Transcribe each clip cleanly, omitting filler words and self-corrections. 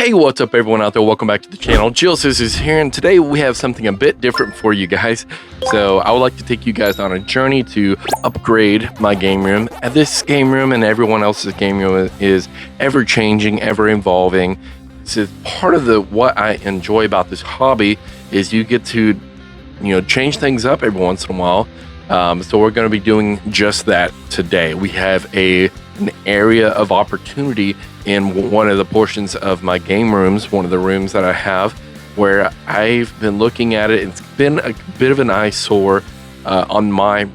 Hey, what's up everyone out there? Welcome back to the channel. CHILLSCISSORS here, and today we have something a bit different for you guys. So I would like to take you guys on a journey to upgrade my game room. And this game room and everyone else's game room is ever changing, ever evolving. So part of what I enjoy about this hobby is you get to, change things up every once in a while. So we're going to be doing just that today. We have an area of opportunity in one of the portions of my game rooms, one of the rooms that I have, where I've been looking at it. It's been a bit of an eyesore on my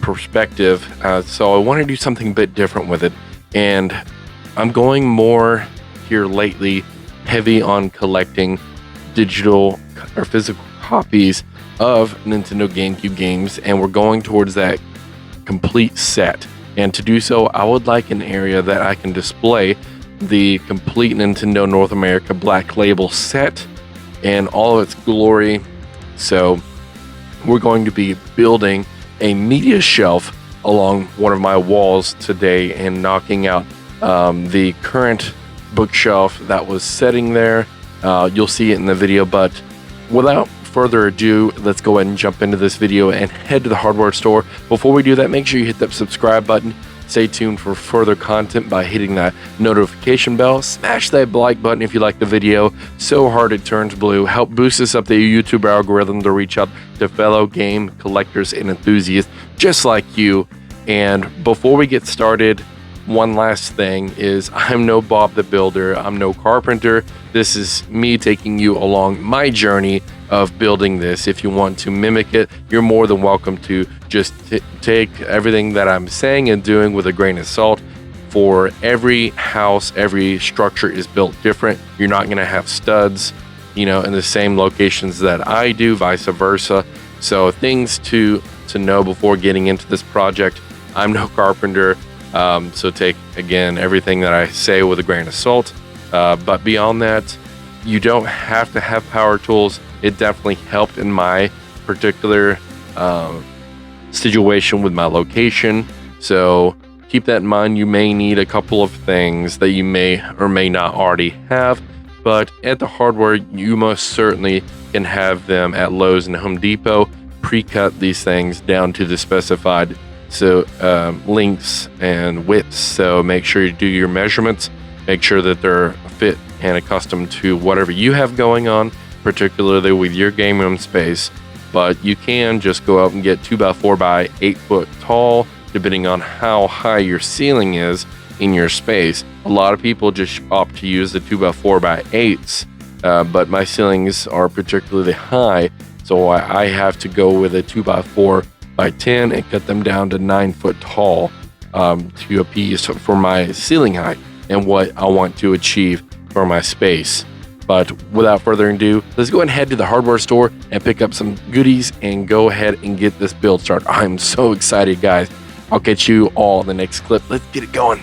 perspective. So I want to do something a bit different with it. And I'm going more here lately heavy on collecting digital or physical copies of Nintendo GameCube games, and we're going towards that complete set. And to do so, I would like an area that I can display the complete Nintendo North America Black Label set and all of its glory. So we're going to be building a media shelf along one of my walls today and knocking out the current bookshelf that was sitting there. You'll see it in the video, but without further ado, let's go ahead and jump into this video and head to the hardware store. Before we do that, make sure you hit that subscribe button. Stay tuned for further content by hitting that notification bell. Smash that like button if you like the video so hard it turns blue. Help boost us up the YouTube algorithm to reach out to fellow game collectors and enthusiasts just like you. And before we get started, one last thing is I'm no Bob the Builder. I'm no carpenter. This is me taking you along my journey of building this. If you want to mimic it, you're more than welcome to. Just take everything that I'm saying and doing with a grain of salt. For every house, every structure is built different. You're not going to have studs, in the same locations that I do, vice versa. So things to know before getting into this project. I'm no carpenter. So take, again, everything that I say with a grain of salt. But beyond that, you don't have to have power tools. It definitely helped in my particular situation with my location. So keep that in mind. You may need a couple of things that you may or may not already have. But at the hardware, you most certainly can have them at Lowe's and Home Depot. Pre-cut these things down to the specified lengths and widths. So make sure you do your measurements. Make sure that they're fit and accustomed to whatever you have going on, particularly with your game room space. But you can just go out and get 2x4 by 8 foot tall, depending on how high your ceiling is in your space. A lot of people just opt to use the 2x4 by 8s, but my ceilings are particularly high, so I have to go with a 2x4 by 10 and cut them down to 9 foot tall to appease for my ceiling height and what I want to achieve for my space. But without further ado, let's go ahead and head to the hardware store and pick up some goodies and go ahead and get this build started. I'm so excited, guys. I'll catch you all in the next clip. Let's get it going.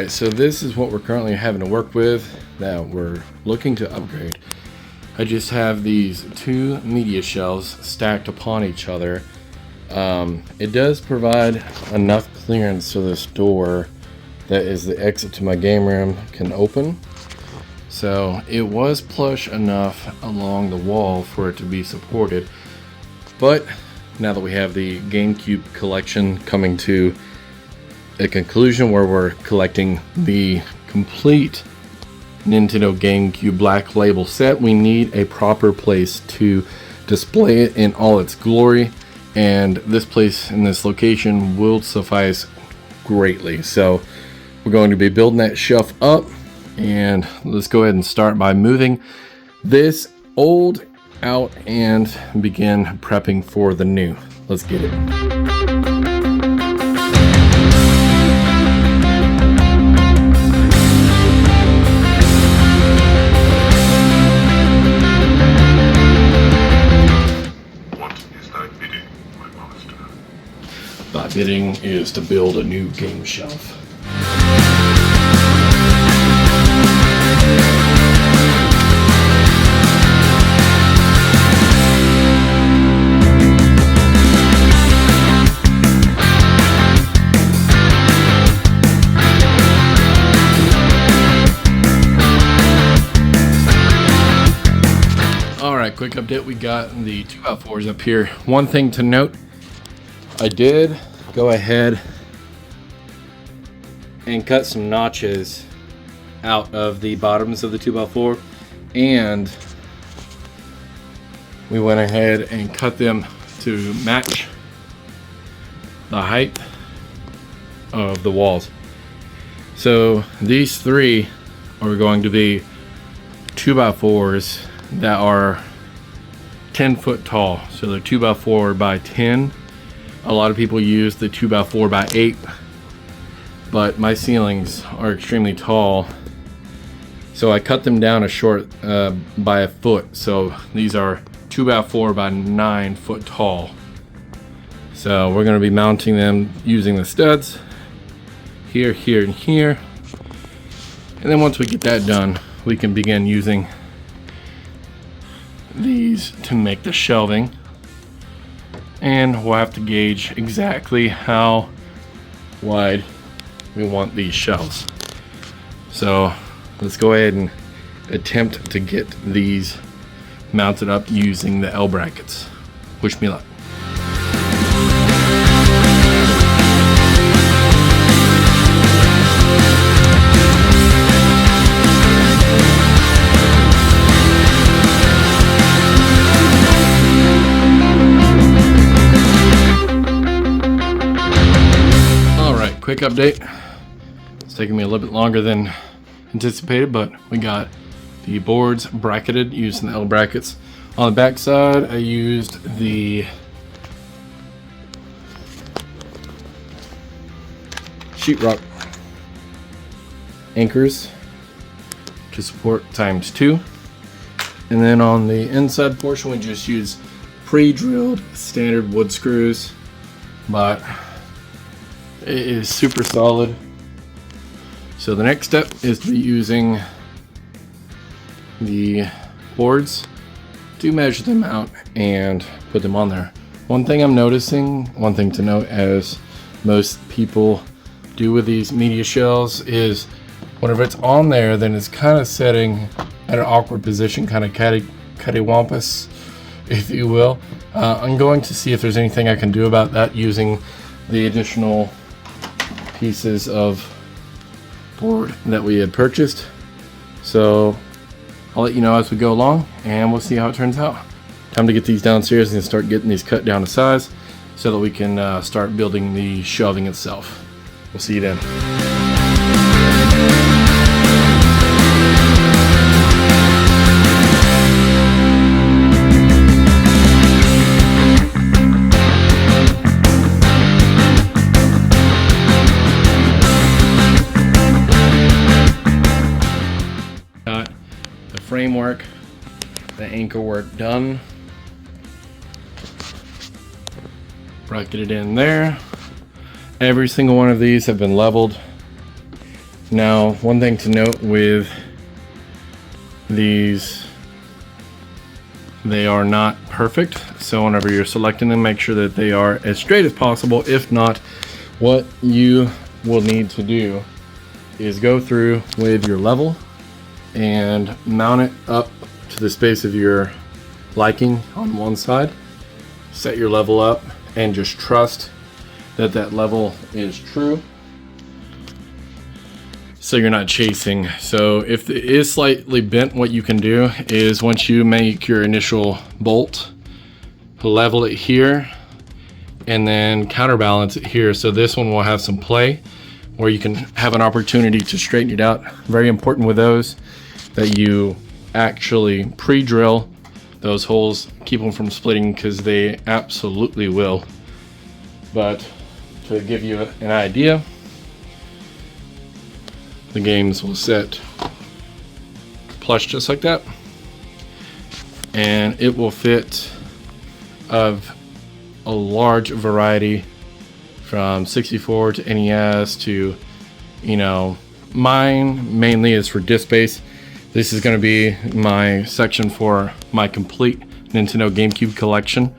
So this is what we're currently having to work with that we're looking to upgrade. I just have these two media shelves stacked upon each other. It does provide enough clearance so this door that is the exit to my game room can open. So it was plush enough along the wall for it to be supported. But now that we have the GameCube collection coming to a conclusion where we're collecting the complete Nintendo GameCube Black Label set, we need a proper place to display it in all its glory, and this place in this location will suffice greatly. So we're going to be building that shelf up, and let's go ahead and start by moving this old out and begin prepping for the new. Let's get it. bidding is to build a new game shelf. Alright, quick update. We got the 2x4s up here. One thing to note, I did go ahead and cut some notches out of the bottoms of the 2x4, and we went ahead and cut them to match the height of the walls. So these three are going to be 2x4s that are 10 foot tall. So they're 2x4 by 10. A lot of people use the 2x4 by 8, but my ceilings are extremely tall, so I cut them down a short by a foot. So these are 2x4 by 9 foot tall. So we're going to be mounting them using the studs here, here, and here. And then once we get that done, we can begin using these to make the shelving, and we'll have to gauge exactly how wide we want these shelves. So let's go ahead and attempt to get these mounted up using the L brackets. Wish me luck. Quick update. It's taking me a little bit longer than anticipated, but we got the boards bracketed using the L brackets. On the back side, I used the sheetrock anchors to support ×2. And then on the inside portion, we just used pre-drilled standard wood screws, but it is super solid. So the next step is to be using the boards to measure them out and put them on there. One thing I'm noticing, one thing to note, as most people do with these media shells, is whenever it's on there, then it's kind of setting at an awkward position, kind of cattywampus, if you will. I'm going to see if there's anything I can do about that using the additional pieces of board that we had purchased. So I'll let you know as we go along, and we'll see how it turns out. Time to get these downstairs and start getting these cut down to size so that we can start building the shelving itself. We'll see you then. Framework, the anchor work done. Bracketed in there. Every single one of these have been leveled. Now, one thing to note with these, they are not perfect. So whenever you're selecting them, make sure that they are as straight as possible. If not, what you will need to do is go through with your level and mount it up to the space of your liking on one side. Set your level up and just trust that that level is true, so you're not chasing. So if it is slightly bent, what you can do is, once you make your initial bolt, level it here and then counterbalance it here. So this one will have some play where you can have an opportunity to straighten it out. Very important with those that you actually pre-drill those holes, keep them from splitting, because they absolutely will. But to give you an idea, the games will sit plush just like that, and it will fit of a large variety from 64 to NES to, you know, mine mainly is for disc space. This is going to be my section for my complete Nintendo GameCube collection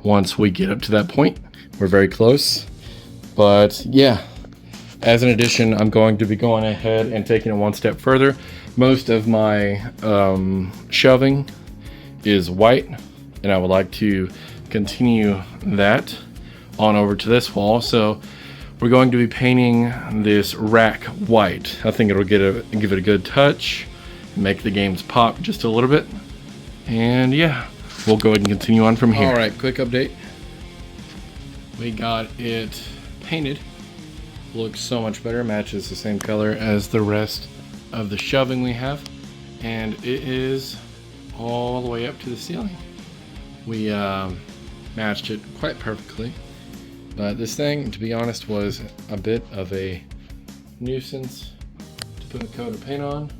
once we get up to that point. We're very close. But yeah, as an addition, I'm going to be going ahead and taking it one step further. Most of my shelving is white, and I would like to continue that on over to this wall. So we're going to be painting this rack white. I think it'll give it a good touch, make the games pop just a little bit. And yeah, we'll go ahead and continue on from here. All right, quick update. We got it painted. Looks so much better, matches the same color as the rest of the shelving we have, and it is all the way up to the ceiling. We matched it quite perfectly, but this thing, to be honest, was a bit of a nuisance to put a coat of paint on,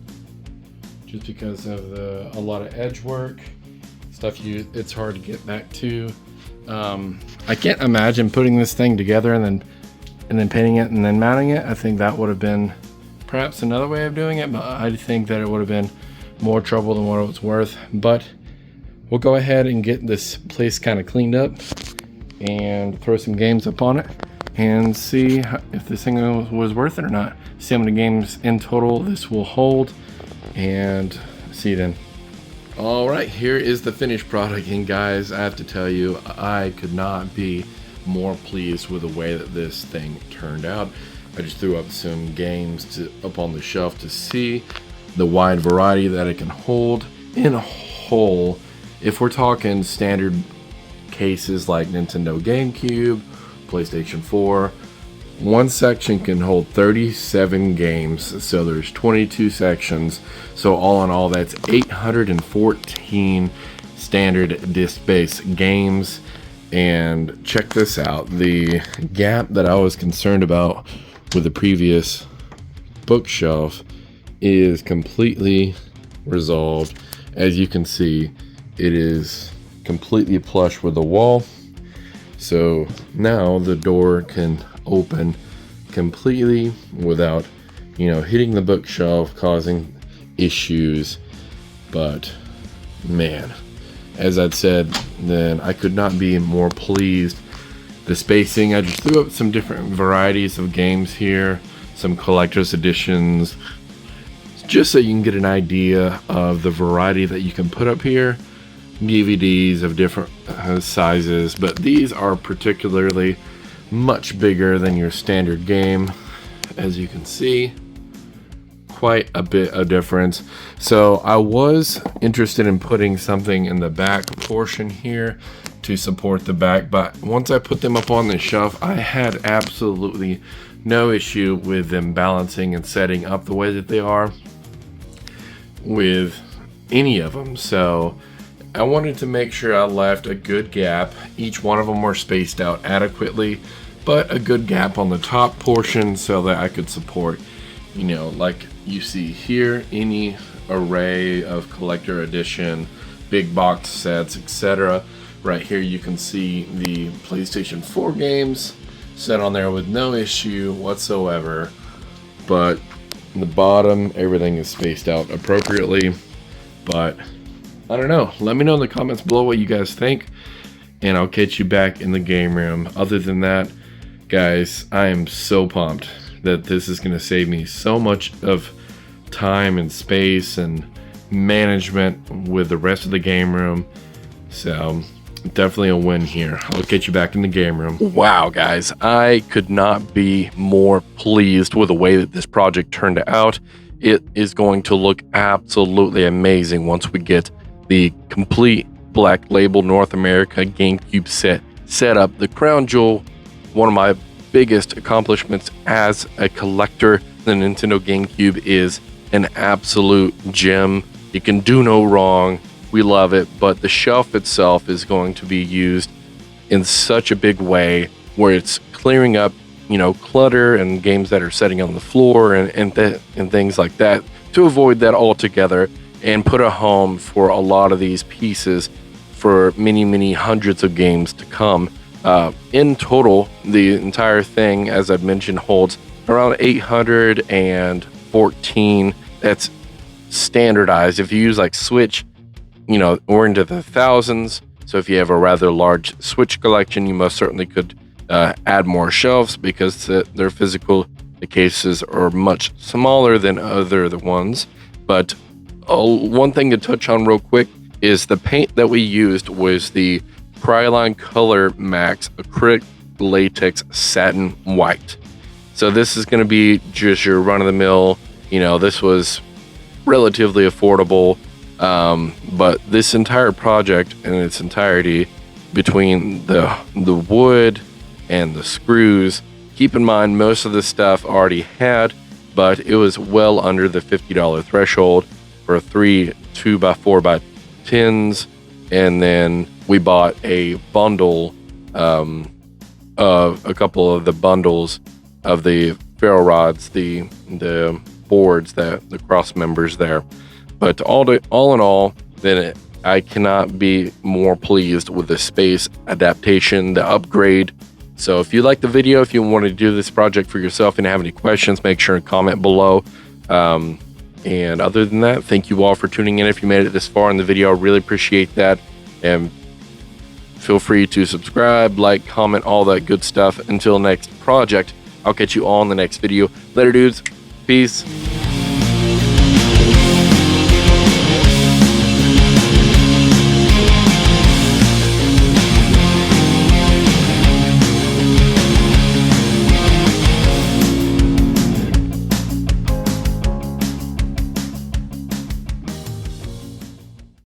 just because of a lot of edge work stuff. It's hard to get back to. I can't imagine putting this thing together and then painting it and then mounting it. I think that would have been perhaps another way of doing it, but I think that it would have been more trouble than what it was worth. But we'll go ahead and get this place kind of cleaned up and throw some games up on it and see if this thing was worth it or not. See how many games in total this will hold, and see you then. All right, here is the finished product, and guys, I have to tell you, I could not be more pleased with the way that this thing turned out. I just threw up some games up on the shelf to see the wide variety that it can hold in a whole. If we're talking standard cases like Nintendo GameCube, PlayStation 4, one section can hold 37 games, so there's 22 sections. So all in all, that's 814 standard disc-based games. And check this out, the gap that I was concerned about with the previous bookshelf is completely resolved. As you can see, it is completely flush with the wall. So now the door can open completely without, hitting the bookshelf, causing issues. But man, as I'd said, then I could not be more pleased. The spacing, I just threw up some different varieties of games here, some collector's editions, just so you can get an idea of the variety that you can put up here. DVDs of different sizes, but these are particularly much bigger than your standard game. As you can see, quite a bit of difference. So I was interested in putting something in the back portion here to support the back, but once I put them up on the shelf, I had absolutely no issue with them balancing and setting up the way that they are with any of them. So I wanted to make sure I left a good gap. Each one of them were spaced out adequately, but a good gap on the top portion so that I could support, like you see here, any array of collector edition, big box sets, etc. Right here you can see the PlayStation 4 games set on there with no issue whatsoever. But the bottom, everything is spaced out appropriately. But I don't know. Let me know in the comments below what you guys think, and I'll catch you back in the game room. Other than that, guys, I am so pumped that this is going to save me so much of time and space and management with the rest of the game room. So definitely a win here. I'll get you back in the game room. Wow, guys, I could not be more pleased with the way that this project turned out. It is going to look absolutely amazing once we get the complete Black Label North America GameCube set up. The crown jewel, one of my biggest accomplishments as a collector. The Nintendo GameCube is an absolute gem. You can do no wrong. We love it, but the shelf itself is going to be used in such a big way where it's clearing up, clutter and games that are sitting on the floor and things like that, to avoid that altogether and put a home for a lot of these pieces for many, many hundreds of games to come. In total, the entire thing, as I've mentioned, holds around 814. That's standardized. If you use like Switch, you know, we're into the thousands. So if you have a rather large Switch collection, you most certainly could add more shelves, because their physical cases are much smaller than the ones. But one thing to touch on real quick is the paint that we used was the Kryline Color Max acrylic latex satin white. So this is going to be just your run-of-the-mill. You know, this was relatively affordable, but this entire project in its entirety, between the wood and the screws, keep in mind most of the stuff already had, but it was well under the $50 threshold for 3 2x4x10s, and then we bought a bundle, a couple of the bundles of the ferro rods, the boards, that the cross members there. But all in all, then I cannot be more pleased with the space adaptation, the upgrade. So if you like the video, if you want to do this project for yourself and have any questions, make sure and comment below. And other than that, thank you all for tuning in. If you made it this far in the video, I really appreciate that. And feel free to subscribe, like, comment, all that good stuff. Until next project, I'll catch you all in the next video. Later, dudes. Peace.